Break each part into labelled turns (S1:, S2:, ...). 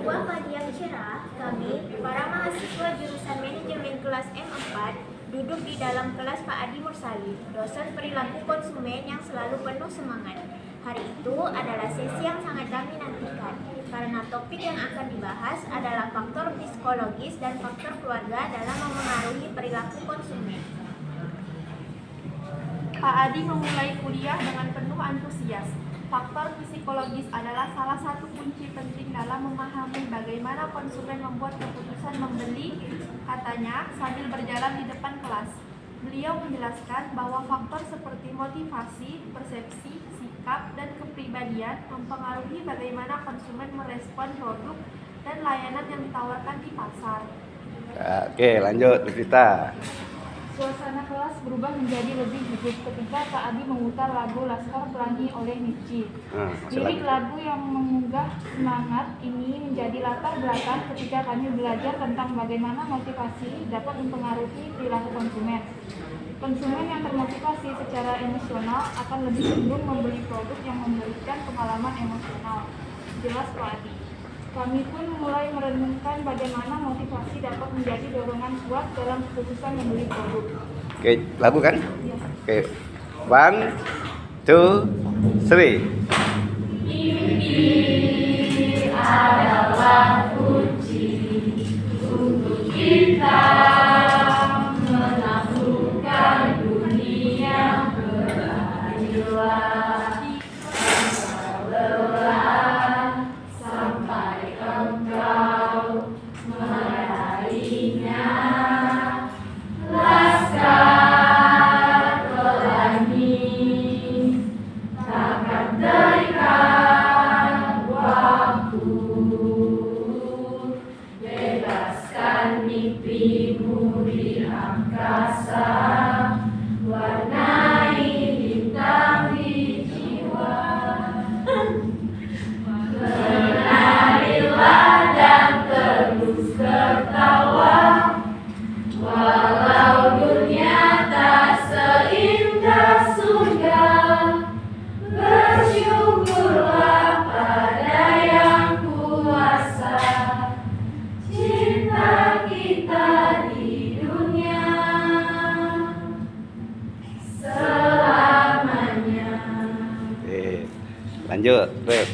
S1: sebuah pagi yang cerah, kami, para mahasiswa jurusan manajemen kelas M4, duduk di dalam kelas Pak Adi Mursali, dosen perilaku konsumen yang selalu penuh semangat. Hari itu adalah sesi yang sangat kami nantikan, karena topik yang akan dibahas adalah faktor psikologis dan faktor keluarga dalam memengaruhi perilaku konsumen.
S2: Pak Adi memulai kuliah dengan penuh antusias. Faktor psikologis adalah salah satu kunci penting dalam memahami bagaimana konsumen membuat keputusan membeli, katanya sambil berjalan di depan kelas. Beliau menjelaskan bahwa faktor seperti motivasi, persepsi, sikap, dan kepribadian mempengaruhi bagaimana konsumen merespon produk dan layanan yang ditawarkan di pasar.
S3: Oke, lanjut Rita.
S2: Suasana kelas berubah menjadi lebih hidup ketika Pak Adi memutar lagu Laskar Pelangi oleh Nietzsche. Lirik lagu yang menggugah semangat ini menjadi latar belakang ketika kami belajar tentang bagaimana motivasi dapat mempengaruhi perilaku konsumen. Konsumen yang termotivasi secara emosional akan lebih cenderung membeli produk yang memberikan pengalaman emosional. Jelas Pak Adi. Kami pun mulai merenungkan bagaimana motivasi dapat menjadi dorongan kuat dalam keputusan membeli produk.
S3: Oke, lagu kan?
S2: Ya.
S3: Oke, 1, 2, 3.
S2: Mimpi adalah kunci untuk kita menaklukkan dunia beradilan. Mimpimu di angkasa, warnai bintang di jiwa. Menarilah dan terus tertawa, walau dunia tak seindah surga. Bersyukurlah pada yang kuasa, cinta kita di dunia selamanya.
S3: Lanjut, Rep.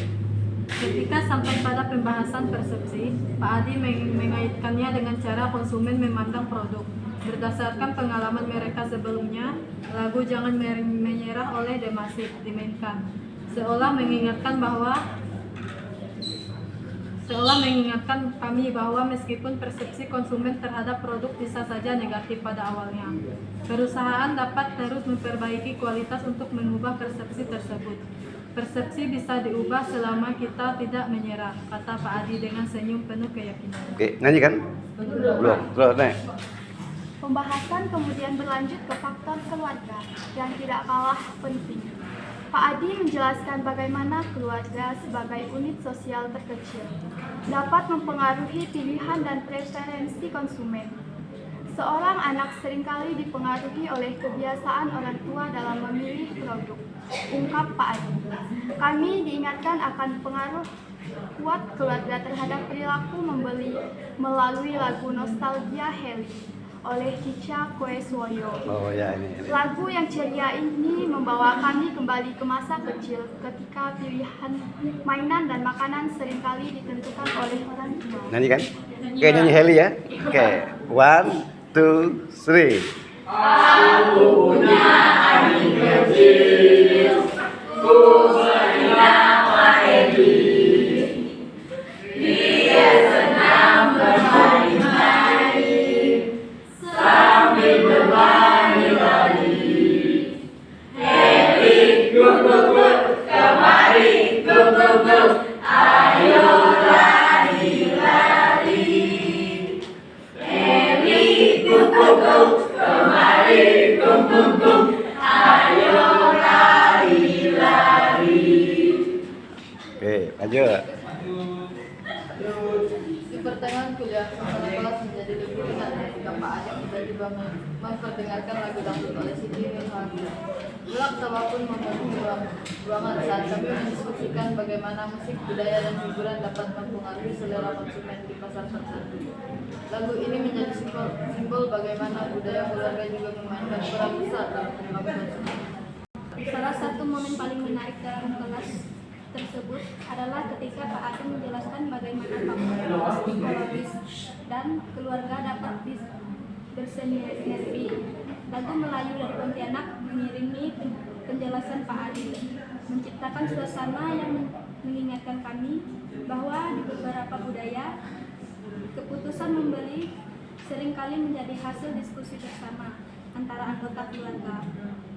S4: Ketika sampai pada pembahasan persepsi, Pak Adi mengaitkannya dengan cara konsumen memandang produk. Berdasarkan pengalaman mereka sebelumnya, lagu Jangan Menyerah oleh The Massive dimainkan, seolah mengingatkan kami bahwa meskipun persepsi konsumen terhadap produk bisa saja negatif pada awalnya, perusahaan dapat terus memperbaiki kualitas untuk mengubah persepsi tersebut. Persepsi bisa diubah selama kita tidak menyerah, kata Pak Adi dengan senyum penuh keyakinan.
S3: Oke, nyanyi kan? Belum, terus naik.
S5: Pembahasan kemudian berlanjut ke faktor keluarga yang tidak kalah penting. Pak Adi menjelaskan bagaimana keluarga sebagai unit sosial terkecil dapat mempengaruhi pilihan dan preferensi konsumen. Seorang anak seringkali dipengaruhi oleh kebiasaan orang tua dalam memilih produk, ungkap Pak Adi. Kami diingatkan akan pengaruh kuat keluarga terhadap perilaku membeli melalui lagu Nostalgia Heli oleh Cica Koeswoyo.
S3: Oh ya, ini.
S5: Lagu yang ceria ini membawa kami kembali ke masa kecil ketika pilihan mainan dan makanan seringkali ditentukan oleh orang tua.
S3: Nyanyi kan? Oke, nyanyi Heli ya. Oke, 1, 2, 3.
S2: Aku punya adik kecil, ku beri nama Hedi. Dia senang bermain-main sambil berlari-lari. Hedi, guk, kemari, guk, ayo lari-lari. Hedi, guk, kemari, guk, ayo lari-lari.
S6: pertengahan kuliah, suasana kelas menjadi lebih ringan ketika Pak Adi tiba-tiba memperdengarkan lagu dangdut oleh Siti Nurhaliza. Gelap tawa pun memenuhi ruangan saat kami mendiskusikan bagaimana musik, budaya, dan hiburan dapat mempengaruhi selera konsumen di pasar tertentu. Lagu ini menjadi simbol bagaimana budaya keluarga juga memainkan peran besar dalam membangun konsumen.
S5: Salah satu momen paling menarik dalam kelas tersebut adalah ketika Pak Adi menjelaskan bagaimana faktor psikologis dan keluarga dapat bersinergi. Lagu Melayu dari Pontianak mengiringi penjelasan Pak Adi, menciptakan suasana yang mengingatkan kami bahwa di beberapa budaya, keputusan membeli seringkali menjadi hasil diskusi bersama antara anggota keluarga.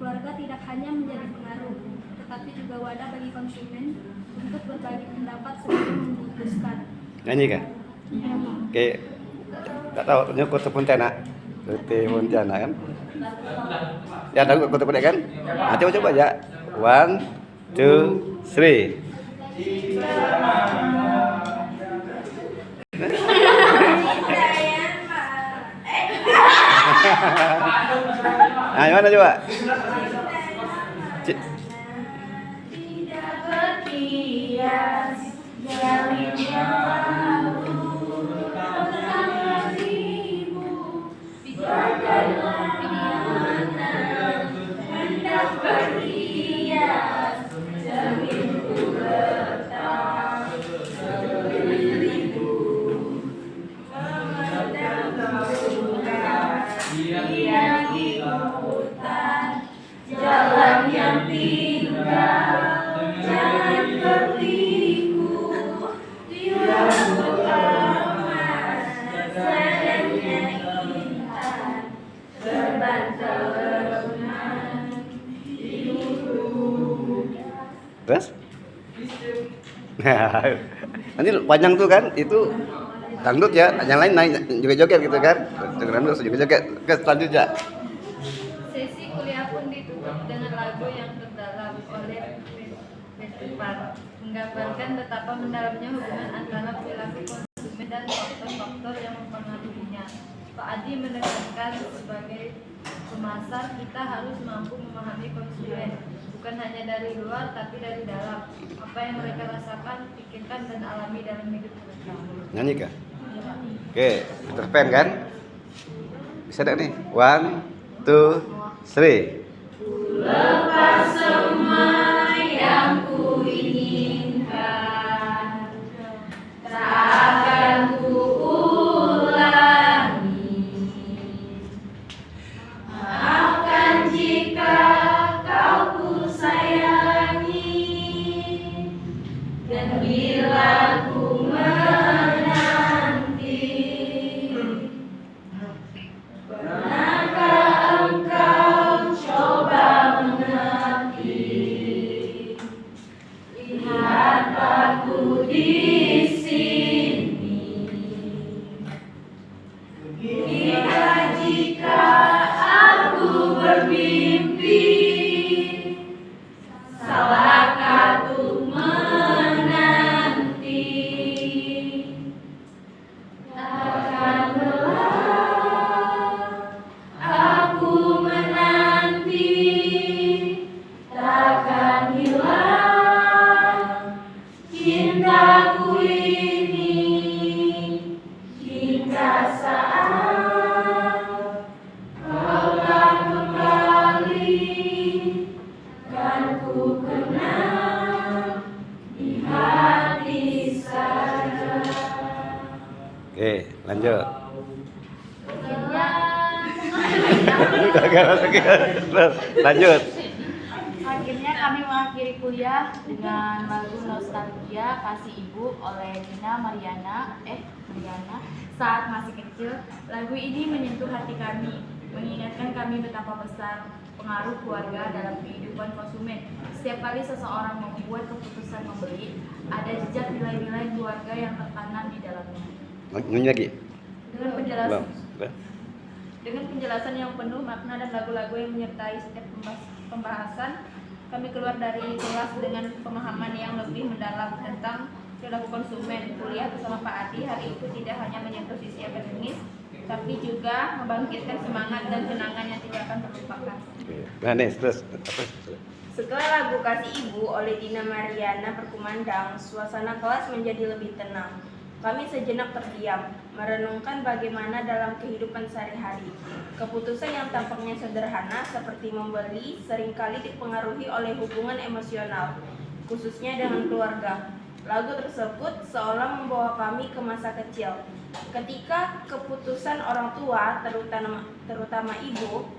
S5: Keluarga tidak hanya menjadi pengaruh, tetapi juga wadah bagi konsumen untuk berbagi pendapat sebelum memutuskan.
S3: Nyanyi kan? Oke, tak tahu nyukur Pontianak, seperti Pontianak kan? Ya, ada kota Pontianak kan? Nah, coba ya. 1, 2, 3. Nah, gimana coba? Terus? Nanti panjang tuh kan, itu dangdut ya, yang lain naik joget-joget gitu kan, dangdut joget-joget. Oke, selanjutnya.
S6: Sesi kuliah pun ditutup dengan lagu yang terdalam oleh Festival, menggambarkan betapa mendalamnya hubungan antara perilaku konsumen dan faktor-faktor yang mempengaruhinya. Pak Adi menekankan sebagai pemasar kita harus mampu memahami konsumen, bukan hanya dari luar tapi dari dalam, apa yang mereka rasakan, pikirkan, dan alami dalam hidup mereka.
S3: Nyanyi kah? Oke, Peter Pan kan? Bisa enggak nih? 1, 2, 3.
S2: Lepas semua yang kuinginkan, tak akan kuulangi. Maafkan jika kau kusayangi, dan bila ku menanti, pernahkah engkau coba mengerti? Lihat aku di sini. Jika aku bermimpi, salahkah untuk menanti? Takkan lelah aku menanti, takkan hilang cintaku ini, hingga saat kau tak kembali, kan ku kenal di hati saja.
S3: Oke, lanjut. Lanjut.
S7: Akhirnya kami mengakhiri kuliah dengan lagu Nostalgia Kasih Ibu oleh Dina Mariana saat masih kecil. Lagu ini menyentuh hati kami, mengingatkan kami betapa besar pengaruh keluarga dalam kehidupan konsumen. Setiap kali seseorang membuat keputusan membeli, ada jejak nilai-nilai keluarga yang tertanam di dalamnya.
S3: Nyanyi lagi.
S2: Dengan penjelasan yang penuh makna dan lagu-lagu yang menyertai setiap pembahasan, kami keluar dari kelas dengan pemahaman yang lebih mendalam tentang
S1: perilaku konsumen. Kuliah bersama Pak Adi hari itu tidak hanya menyentuh sisi akademis, tapi juga membangkitkan semangat dan kenangan yang tidak akan terlupakan.
S3: Nah, nih, terus.
S1: Setelah lagu Kasih Ibu oleh Dina Mariana berkumandang, suasana kelas menjadi lebih tenang. Kami sejenak terdiam, merenungkan bagaimana dalam kehidupan sehari-hari. Keputusan yang tampaknya sederhana seperti membeli seringkali dipengaruhi oleh hubungan emosional, khususnya dengan keluarga. Lagu tersebut seolah membawa kami ke masa kecil, ketika keputusan orang tua, terutama ibu,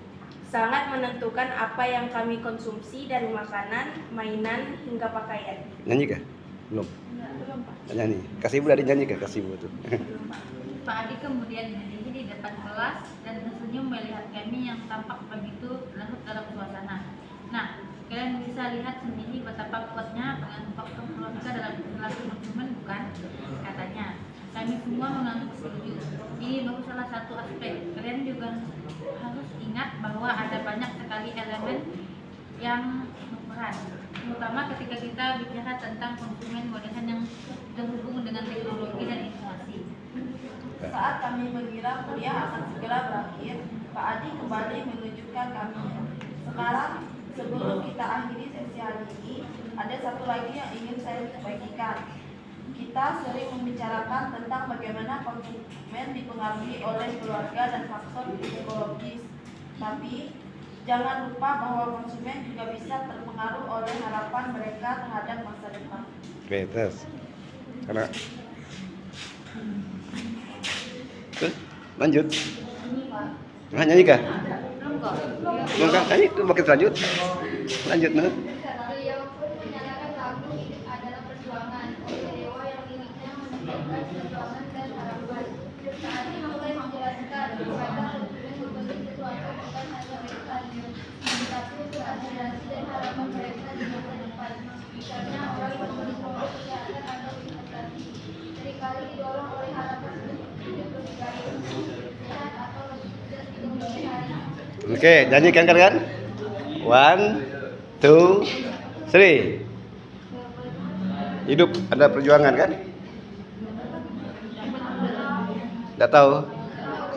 S1: sangat menentukan apa yang kami konsumsi dari makanan, mainan, hingga pakaian.
S3: Nyanyi kah? Belum. Nyanyi. Kasih Ibu dari nyanyi kah? Kasih Ibu tuh.
S6: Pak Adi kemudian berdiri di depan kelas dan tersenyum melihat kami yang tampak begitu larut dalam suasana. Nah, kalian bisa lihat sendiri betapa kuatnya pengaruh faktor keluarga dalam perilaku konsumen, bukan? Katanya. Kami semua menganggap setuju. Ini baru salah satu aspek. Kalian juga harus ingat bahwa ada banyak sekali elemen yang berperan, terutama ketika kita bicara tentang konsumen modern yang terhubung dengan teknologi dan informasi.
S8: Saat kami mengira kuliah akan segera berakhir, Pak Adi kembali menunjukkan kami. Sekarang, sebelum kita akhiri sesi hari ini, ada satu lagi yang ingin saya bagikan. Kita sering membicarakan tentang bagaimana konsumen dipengaruhi oleh keluarga dan faktor psikologis. Tapi, jangan lupa bahwa konsumen juga bisa terpengaruh oleh harapan mereka terhadap masa depan.
S3: Oke, terus. Karena terus lanjut. Nah, nyanyi kah? Belum kah? Nyanyi itu makin lanjut. Lanjut nah.
S5: Beliau pun menyatakan lagu hidup adalah perjuangan oleh dewa yang miliknya menunjukkan perjuangan dan harapan. Saat ini mulai menjelaskan kepada konsumen membeli sesuatu bukan hanya bertanya, tetapi untuk aspirasi dan harapan mereka di masa depan. Misalnya orang yang membeli produk kesehatan atau investasi seringkali didorong oleh harapan untuk hidup lebih baik, sehat atau lebih sukses di kemudian hari.
S3: Oke, nyanyikan kan? 1, 2, 3. Hidup ada perjuangan kan? Tidak tahu.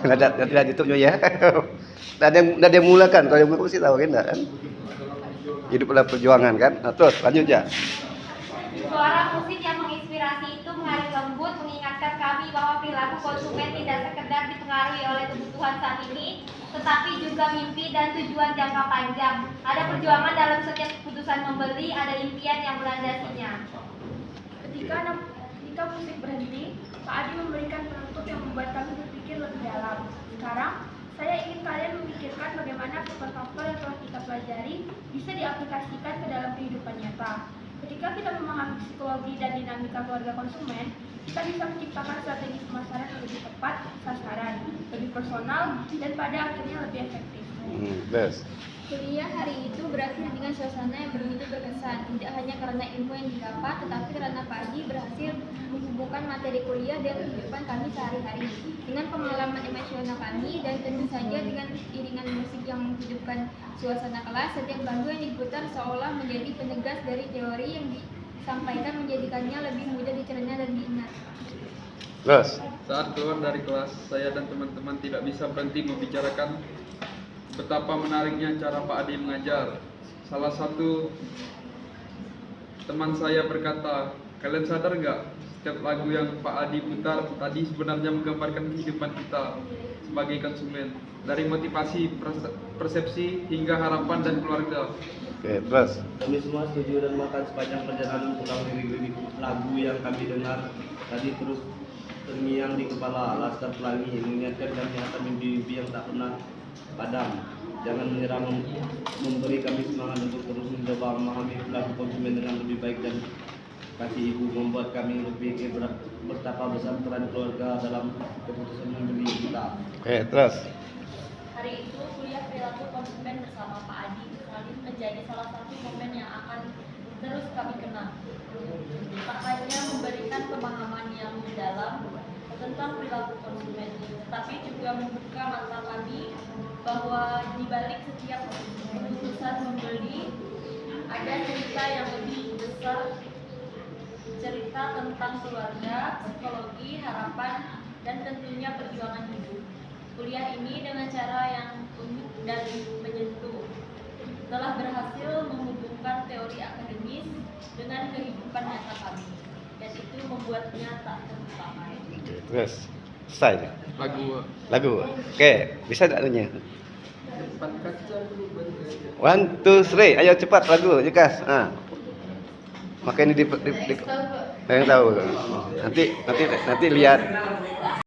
S3: Tidak YouTube ya. Tidak ada yang mulakan. Kalau yang mula mesti tahu kan? Hidup adalah perjuangan kan? Nah, terus lanjut ya.
S9: Suara musik yang menginspirasi itu mengalir lembut mengingatkan kami bahwa perilaku konsumen tidak sekedar dipengaruhi oleh kebutuhan saat ini, tetapi juga mimpi dan tujuan jangka panjang. Ada perjuangan dalam setiap keputusan membeli, ada impian yang melandasinya.
S5: Ketika musik berhenti, Pak Adi memberikan penutup yang membuat kami berpikir lebih dalam. Sekarang, saya ingin kalian memikirkan bagaimana faktor-faktor yang telah kita pelajari bisa diaplikasikan ke dalam kehidupan nyata. Ketika kita memahami psikologi dan dinamika keluarga konsumen, kita bisa menciptakan strategi pemasaran yang lebih tepat, sasaran, lebih personal, dan pada akhirnya lebih efektif.
S3: Terus.
S9: Kuliah hari itu berakhir dengan suasana yang begitu berkesan, tidak hanya karena ilmu yang didapat, tetapi karena Pak Adi berhasil menghubungkan materi kuliah dan kehidupan kami sehari-hari dengan pengalaman emosional kami, dan tentu saja dengan iringan musik yang menghidupkan suasana kelas. Setiap lagu yang diputar seolah menjadi penegas dari teori yang disampaikan, menjadikannya lebih mudah dicerna dan diingat.
S3: Terus.
S10: Saat keluar dari kelas, saya dan teman-teman tidak bisa berhenti membicarakan betapa menariknya cara Pak Adi mengajar. Salah satu teman saya berkata, kalian sadar nggak, setiap lagu yang Pak Adi putar tadi sebenarnya menggambarkan kehidupan kita sebagai konsumen, dari motivasi, persepsi, hingga harapan dan keluarga.
S3: Oke, terus.
S11: Kami semua setuju dan bahkan sepanjang perjalanan pulang lirik-lirik lagu yang kami dengar tadi terus terngiang di kepala. Laskar Pelangi mengingatkan kami akan mimpi-mimpi yang tak pernah padam. Jangan menyerah, memberi kami semangat untuk terus mencoba memahami perilaku konsumen dengan lebih baik, dan kasih ibu membuat kami berpikir betapa besar peran keluarga dalam keputusan membeli kita.
S3: Oke, terus.
S7: Hari itu kuliah perilaku konsumen bersama Pak Adi sekali menjadi salah satu momen yang akan terus kami kenang. Tak hanya memberikan pemahaman yang mendalam tentang perilaku konsumen, tetapi juga membuka mata kami bahwa di balik setiap keputusan membeli ada cerita yang lebih besar bercerita tentang keluarga, psikologi, harapan, dan tentunya perjuangan hidup. Kuliah ini dengan cara yang unik dan menyentuh telah berhasil menghubungkan teori akademis dengan kehidupan nyata kami, dan itu membuatnya tak terlupakan.
S3: Terus selesai.
S10: Lagu.
S3: Oke, bisa tak nanya?
S10: Depan kaca berubah.
S3: 1, 2, 3. Ayo cepat lagu, Jekas. Makanya yang tahu. Nanti lihat